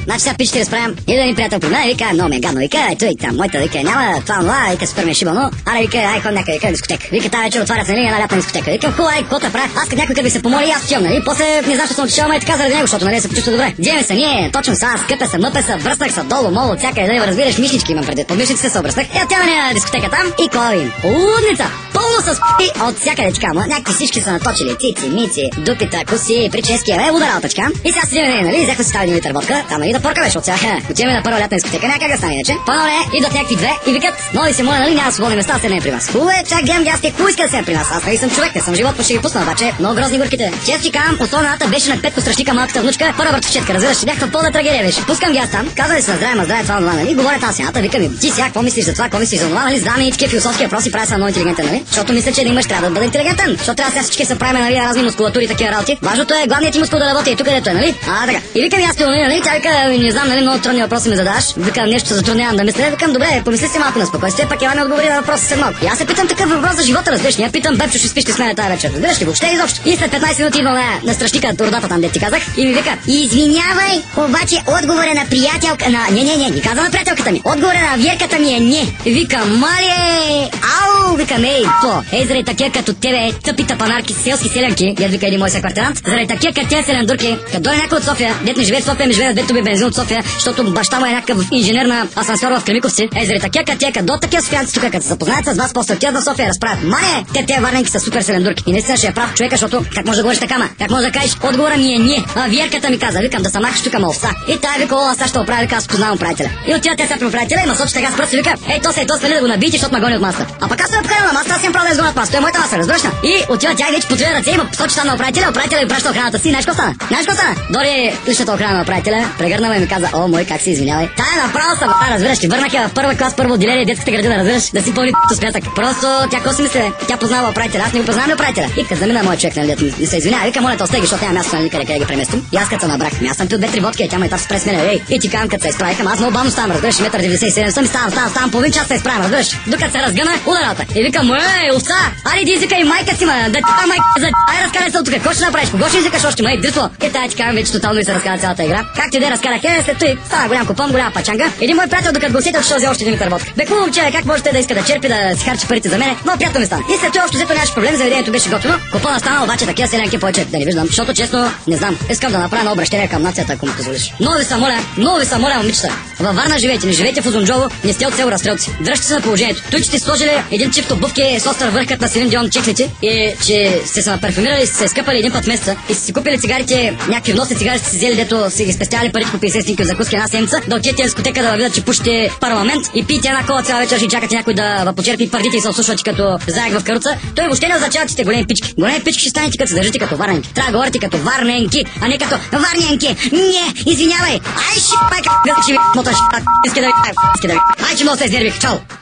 Значи сега пичите разправям. Иде един приятел при мен, вика, много ме е гадно, вика, той там, моята, вика, няма това, вика, супер ме е шибано. Аре, вика, ай, ходим някъде, вика, дискотека. Вика, тази вечер отварят, нали, една лятна дискотека. Вика, хубаво, ай, какво да правя? Аз като някой като ви се помоли, аз отивам, нали? После не знам, че съм отишъл, ама е така заради него, защото нали се почувства добре. Вземе се ние, точно са, скъпе се, мъпе се, връснах се долу, молу, всякъде, да разбираш, мишнички имам преди. По мишниците се обръснах. Отиваме на дискотека там и клавин. Лудница! Пълно с от всякъде така, някакви всички са наточили, цици, мици, дупита, коси, прически, ударалта така. И сега седим, нали, взехме си тази един литър водка, там нали да порка беше от сега. Отиваме на първа лятна дискотека, някак да стане иначе. По-нове идват някакви две и викат, много си моля, нали, няма свободни места, седне при вас. Хубаво е, чак гледам гастите, кой иска да седне при нас. Аз нали съм човек, не съм живот, ще ги пусна, обаче много грозни горките. Често ти казвам, основната беше на петко страшника малката внучка, първа братовчетка, разбираш, някаква пълна трагедия беше. Пускам ги аз там, казали са здраве, това, нали, говоря тази сената, викам им, ти сега какво мислиш за това, какво мислиш за това, нали, знам и такива философски въпроси, правя съм много интелигентен, нали? Защото мисля, че да имаш трябва да бъде интелигентен. Защото трябва сега всички се правим, нали, разни мускулатури, такива работи. Важното е главният ти мускул да работи и тук където е, нали? Така. И викам аз нали, тя вика, не знам, нали, много трудни въпроси ми задаш. Викам нещо се затруднявам да мисля. Викам, добре, помисли си малко на спокойствие, пък я ми отговори на въпроса след малко. И аз се питам такъв въпрос за живота, разбираш. Я питам, Бебчо, ще спиш с мен тази вечер. Разбираш ли въобще изобщо? И след 15 минути идва на страшника от родата там, де ти казах, и ми вика, извинявай, обаче отговора на приятелка на не каза на приятелката ми. Отговора на вierката ми е не. Вика, мале, ау, викам, ей, то, заради такива като тебе, тъпи тапанарки, селски селянки, я вика един мой секвартирант, заради такива като тези селендурки, като дойде някой от София, дет не живее в София, ми живее в Бетоби бензин от София, защото баща му е някакъв инженер на асансьор в Кремиковци. Заради такива като тия, до такива софиянци тук, като се запознаят с вас, после отиват в София, разправят. Мане, те варненки са супер селендурки. И наистина ще я прав човека, защото как може да говориш така, как може да кажеш, отговора ми е не. Вierката ми каза, викам да се махаш тук овса. И тая вика, аз сега ще оправя, вика, аз познавам управителя. И отива тя сега при управителя и ма сочи така с пръст и вика, то свали да го набийте, защото ме гони от маста. А пък аз се напкарам на маста, аз имам право да изгоня от маста. Той е моята маса, разбираш ли? И отива тя и вече потвърди ръце и ма сочи там на управителя и праща охраната си. Знаеш какво стана? Дори личната охрана на управителя, прегърна ме и ми каза, о, мой, как си извинявай. Тая направо са, разбираш ли, върнах я в първа клас, първо отделение, детската градина, разбираш, да си пълни смятък. Просто тя какво си мисля? Тя познава управителя, аз не го познавам ли управителя. И като замина моят човек, нали, и се извинява, вика, моля те остеги, защото няма място, нали, къде ги преместим. И аз като се набрах, аз съм пил 2-3 водки, тя ме търси през мене, и ти казвам, като се изправихам, аз много бавно ставам, разбираш, 1,97 съм, ставам, половин час се изправям, разбираш, докато се разгъна ударата. И викам, овца, аре ди извикай майка си, да ти майка за ай разкарай се от тук, какво ще направиш, кого ще извикаш още, май, дръсло. И тая ти казвам, вече тотално и се разкара цялата игра. Как ти да разкарах, след той стана голям купон, голяма пачанга. Един мой приятел, докато го усетил, ще взе още един литър водка. Бе, хубаво, че как можете да иска да черпи, да си харчи парите за мене, но приятел ми стана. И след това още взето нямаше проблем, заведението беше готово. Купона стана, обаче такива селянки повече да не виждам, защото честно не знам. Искам да направя едно обращение към нацията, ако му позволиш. Много ви са моля, момичета. Във Варна живеете, не живеете в Узунджово, не сте от село Разстрелци. Дръжте се на положението. Той, че сте сложили един чифт обувки с остър върхът на Селин Дион чехлици и че сте се напарфюмирали, сте се скъпали един път в месеца и сте си купили цигарите, някакви вносни цигари сте си взели, дето си ги спестяли парите по 50 стинки от закуски една седмица, да отидете в дискотека да видят, че пушите парламент и пиете една кола цяла вечер и чакате някой да ви почерпи пърдите и се осушвате като заек в каруца. Той въобще не означава, че сте големи пички. Големи пички ще станете като се държите като варненки. Трябва да говорите като варненки, а не като варненки. Не, извинявай. Ай, майка, ще ви моташ. Иска да ви. Ай, че много се изнервих. Чао.